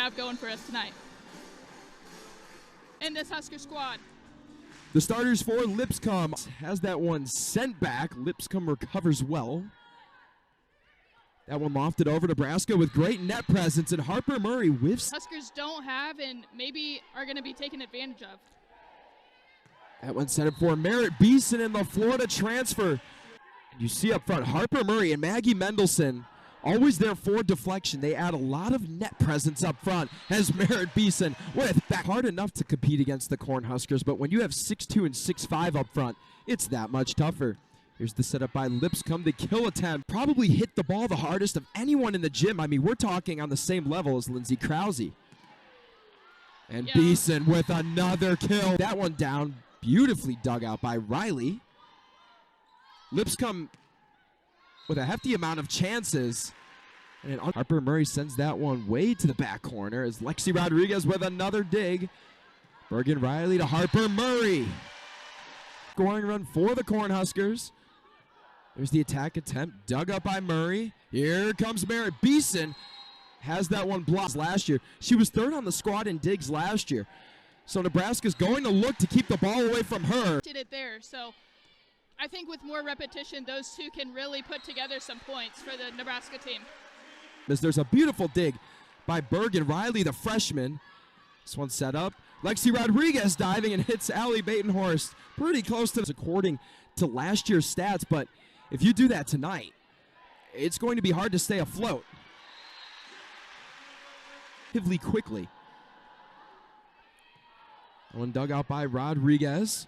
have going for us tonight. In this Husker squad. The starters for Lipscomb has that one sent back. Lipscomb recovers well. That one lofted over Nebraska with great net presence, and Harper Murray whiffs. Huskers don't have and maybe are going to be taken advantage of. That one set up for Merritt Beeson in the Florida transfer. And you see up front Harper Murray and Maggie Mendelson always there for deflection. They add a lot of net presence up front as Merritt Beeson with back. Hard enough to compete against the Cornhuskers, but when you have 6'2" and 6'5" up front, it's that much tougher. Here's the setup by Lipscomb. The kill attempt probably hit the ball the hardest of anyone in the gym. I mean, we're talking on the same level as Lindsey Krause. And yeah. Beeson with another kill. That one down, beautifully dug out by Riley. Lipscomb with a hefty amount of chances. And Harper Murray sends that one way to the back corner as Lexi Rodriguez with another dig. Bergen Riley to Harper Murray. Scoring run for the Cornhuskers. There's the attack attempt, dug up by Murray. Here comes Merritt Beeson. Has that one blocked last year. She was third on the squad in digs last year. So Nebraska's going to look to keep the ball away from her. Did it there, so I think with more repetition, those two can really put together some points for the Nebraska team. There's a beautiful dig by Bergen Riley, the freshman. This one set up. Lexi Rodriguez diving and hits Allie Batenhorst pretty close to this according to last year's stats, but if you do that tonight, it's going to be hard to stay afloat. Quickly. One dug out by Rodriguez.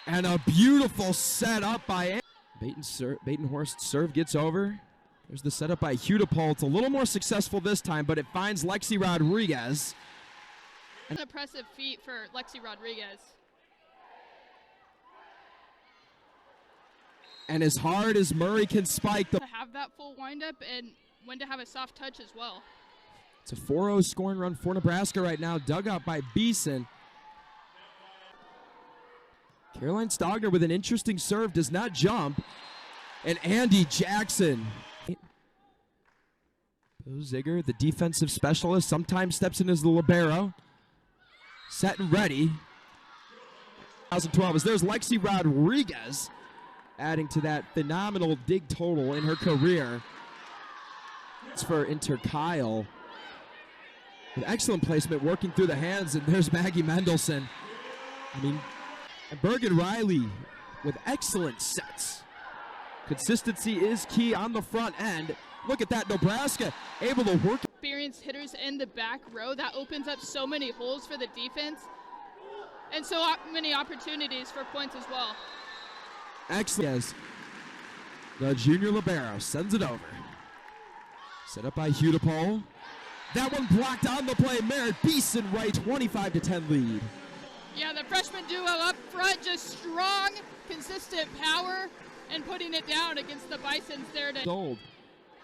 And a beautiful setup by Batenhorst. Serve gets over. There's the setup by Hudipol. It's a little more successful this time, but it finds Lexi Rodriguez. An impressive feat for Lexi Rodriguez. And as hard as Murray can spike. To have that full windup and when to have a soft touch as well. It's a 4-0 scoring run for Nebraska right now. Dug out by Beeson. Caroline Stogner with an interesting serve. Does not jump. And Andy Jackson. Bo Ziegler, the defensive specialist, sometimes steps in as the libero. Set and ready. 2012 as there's Lexi Rodriguez adding to that phenomenal dig total in her career. It's for Inter Kyle. With excellent placement working through the hands, and there's Maggie Mendelson. I mean, and Bergen Riley with excellent sets. Consistency is key on the front end. Look at that, Nebraska able to work. Experienced hitters in the back row, that opens up so many holes for the defense and so many opportunities for points as well. Excellent. Yes. The junior libero sends it over. Set up by Hudipol. That one blocked on the play. Merritt Beeson right, 25-10 lead. Yeah, the freshman duo up front, just strong, consistent power and putting it down against the Bisons there to sold.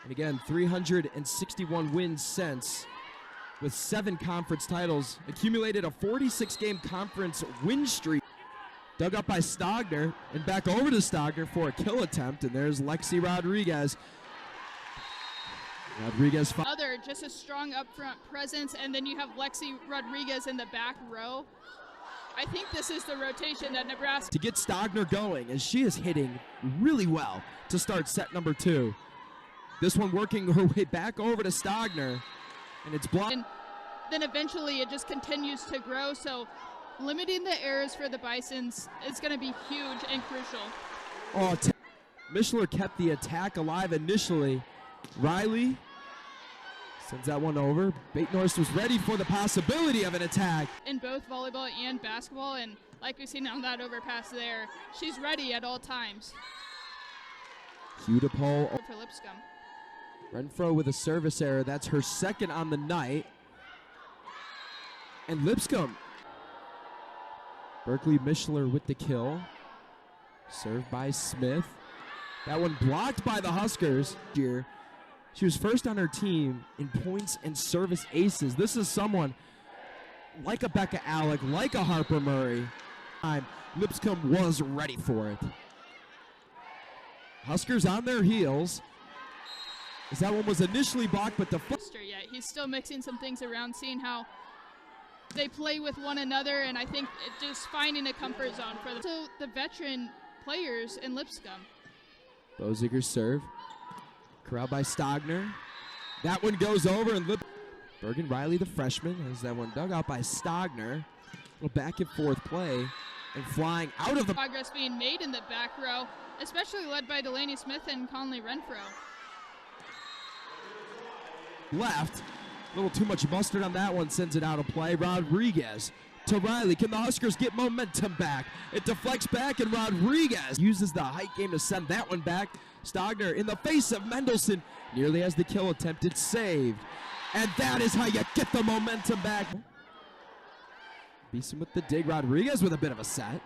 And again, 361 wins since, with 7 conference titles, accumulated a 46-game conference win streak. Dug up by Stogner, and back over to Stogner for a kill attempt, and there's Lexi Rodriguez. Just a strong up front presence, and then you have Lexi Rodriguez in the back row. I think this is the rotation that Nebraska... To get Stogner going, as she is hitting really well to start set number 2. This one working her way back over to Stogner, and it's blocked. And then eventually it just continues to grow, so limiting the errors for the Bisons is going to be huge and crucial. Oh, Mishler kept the attack alive initially. Riley sends that one over. Batenhorst was ready for the possibility of an attack. In both volleyball and basketball, and like we've seen on that overpass there, she's ready at all times. Hudipol for Lipscomb. Renfro with a service error. That's her second on the night. And Lipscomb. Berkeley Mishler with the kill. Served by Smith. That one blocked by the Huskers. Here, she was first on her team in points and service aces. This is someone like a Becca Alec, like a Harper Murray. Lipscomb was ready for it. Huskers on their heels. As that one was initially blocked, but the yet. He's still mixing some things around, seeing how they play with one another, and I think just finding a comfort zone for them. So the veteran players in Lipscomb. Boziger's serve. Corralled by Stogner. That one goes over, and Bergen Riley, the freshman, has that one dug out by Stogner. A little back and forth play, and flying out of the progress being made in the back row, especially led by Delaney Smith and Conley Renfro. Left. A little too much mustard on that one, sends it out of play. Rodriguez to Riley. Can the Huskers get momentum back? It deflects back, and Rodriguez uses the height game to send that one back. Stogner in the face of Mendelson nearly has the kill attempt. It's saved. And that is how you get the momentum back. Beeson with the dig. Rodriguez with a bit of a set.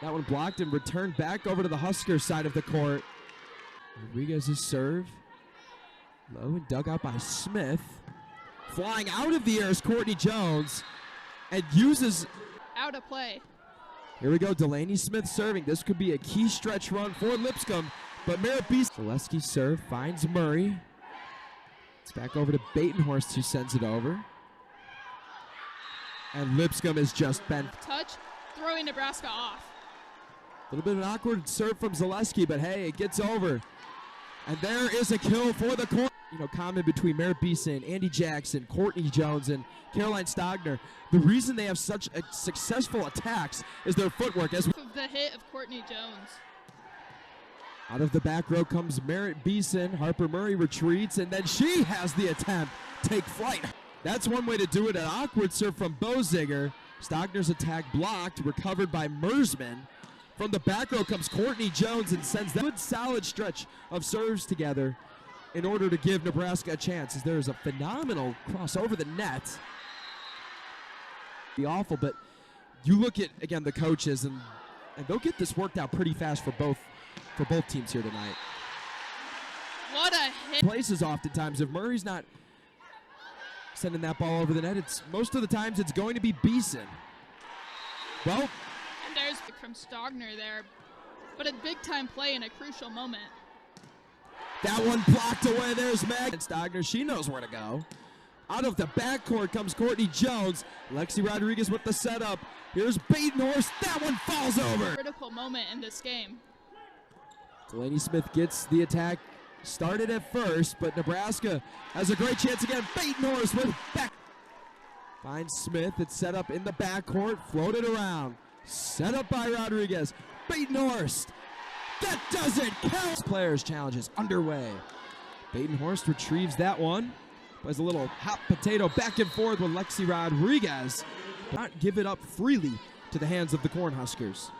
That one blocked and returned back over to the Husker side of the court. Rodriguez's serve. Low and dug out by Smith. Flying out of the air is Courtney Jones and uses out of play. Here we go, Delaney Smith serving. This could be a key stretch run for Lipscomb, but Merritt Beeson. Zaleski's serve finds Murray. It's back over to Batenhorst, who sends it over. And Lipscomb has just been touch, throwing Nebraska off. A little bit of an awkward serve from Zaleski, but hey, it gets over. And there is a kill for the court. You know, common between Merritt Beeson, Andy Jackson, Courtney Jones, and Caroline Stogner. The reason they have such successful attacks is their footwork. As the hit of Courtney Jones. Out of the back row comes Merritt Beeson. Harper Murray retreats, and then she has the attempt take flight. That's one way to do it. An awkward serve from Boziger. Stogner's attack blocked, recovered by Mersman. From the back row comes Courtney Jones and sends that good solid stretch of serves together in order to give Nebraska a chance, as there is a phenomenal cross over the net. Be awful, but you look at, again, the coaches, and they'll get this worked out pretty fast for both teams here tonight. What a hit. Places oftentimes, if Murray's not sending that ball over the net, it's most of the times it's going to be Beeson. Well, and there's from Stogner there, but a big time play in a crucial moment. That one blocked away. There's Mag. And Stogner, she knows where to go. Out of the backcourt comes Courtney Jones. Lexi Rodriguez with the setup. Here's Batenhorst. That one falls over. Critical moment in this game. Delaney Smith gets the attack started at first, but Nebraska has a great chance again. Batenhorst with back. Finds Smith. It's set up in the backcourt. Floated around. Set up by Rodriguez. Batenhorst. That doesn't count. Players' challenge is underway. Batenhorst retrieves that one. Plays a little hot potato back and forth with Lexi Rodriguez. Not give it up freely to the hands of the Cornhuskers.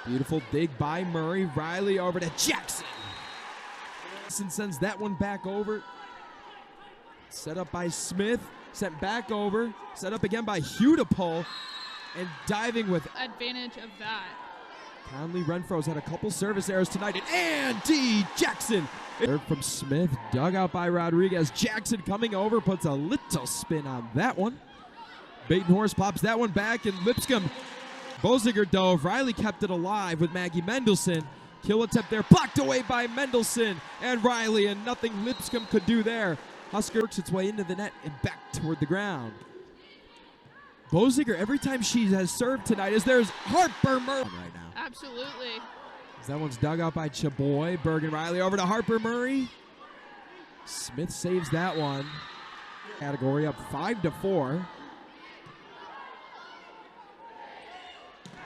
Beautiful dig by Murray. Riley over to Jackson. Jackson sends that one back over. Set up by Smith. Sent back over. Set up again by Hugh to pull. And diving with advantage of that. Conley Renfro's had a couple service errors tonight, and Andy Jackson. Serve from Smith, dug out by Rodriguez. Jackson coming over, puts a little spin on that one. Batenhorst pops that one back, and Lipscomb. Boziger dove. Riley kept it alive with Maggie Mendelson. Kill attempt there, blocked away by Mendelson and Riley, and nothing Lipscomb could do there. Husker works its way into the net and back toward the ground. Boziger, every time she has served tonight, is there's Harper Murray right now. Absolutely. That one's dug out by Chaboy. Bergen Riley over to Harper Murray. Smith saves that one. Category up 5-4.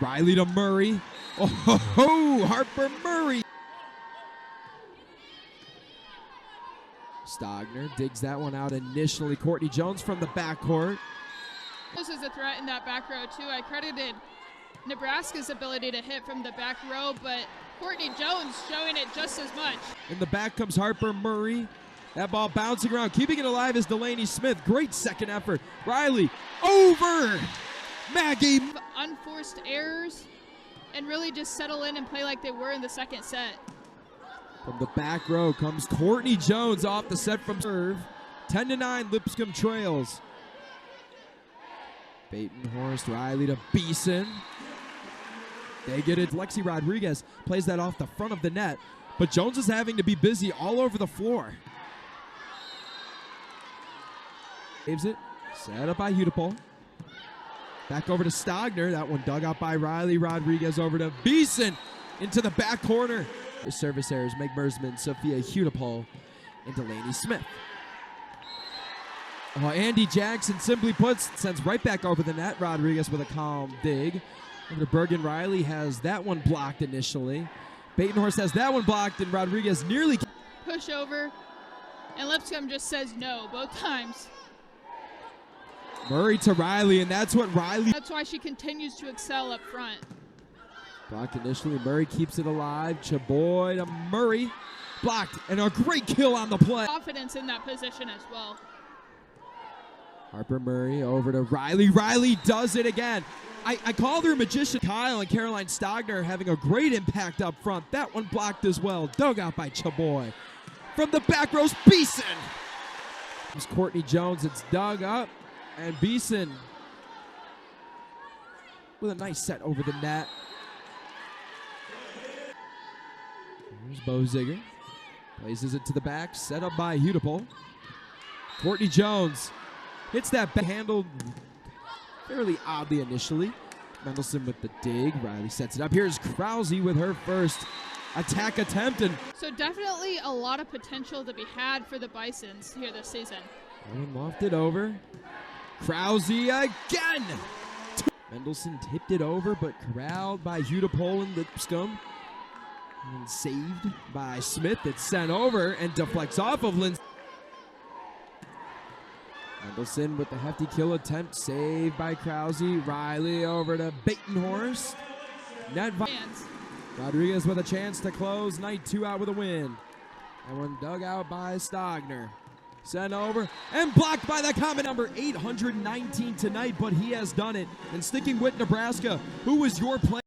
Riley to Murray. Oh, ho, ho, Harper Murray. Stogner digs that one out initially. Courtney Jones from the backcourt. This is a threat in that back row, too. I credited Nebraska's ability to hit from the back row, but Courtney Jones showing it just as much. In the back comes Harper Murray. That ball bouncing around. Keeping it alive is Delaney Smith. Great second effort. Riley over Maggie. Unforced errors and really just settle in and play like they were in the second set. From the back row comes Courtney Jones off the set from serve. 10-9, Lipscomb trails. Batenhorst, Riley to Beeson. They get it. Lexi Rodriguez plays that off the front of the net, but Jones is having to be busy all over the floor. Saves it. Set up by Hudipol. Back over to Stogner. That one dug out by Riley Rodriguez over to Beeson into the back corner. The service errors, Meg Mersman, Sophia Hudipol, and Delaney Smith. Andy Jackson simply puts, sends right back over the net. Rodriguez with a calm dig. Over to Bergen. Riley has that one blocked initially. Batenhorst has that one blocked, and Rodriguez nearly push over, and Lipscomb just says no both times. Murray to Riley, and that's what Riley. That's why she continues to excel up front. Blocked initially. Murray keeps it alive. Chaboy to Murray. Blocked, and a great kill on the play. Confidence in that position as well. Harper Murray over to Riley. Riley does it again. I called her magician. Kyle and Caroline Stogner having a great impact up front. That one blocked as well. Dug out by Chaboy. From the back rows, Beeson. It's Courtney Jones. It's dug up. And Beeson with a nice set over the net. Here's Boziger. Places it to the back. Set up by Hudipol. Courtney Jones hits that back, handled fairly oddly initially. Mendelson with the dig. Riley sets it up. Here's Krause with her first attack attempt. And so definitely a lot of potential to be had for the Bisons here this season. and lofted over. Krause again. Mendelson tipped it over, but corralled by Hudipol and Lipscomb. And saved by Smith. It's sent over and deflects off of Lindsay. Mendelson with the hefty kill attempt, saved by Krause. Riley over to Batenhorst. Net Rodriguez with a chance to close night 2 out with a win. That one dug out by Stogner. Sent over and blocked by the comment number 819 tonight, but he has done it. And sticking with Nebraska, who was your player?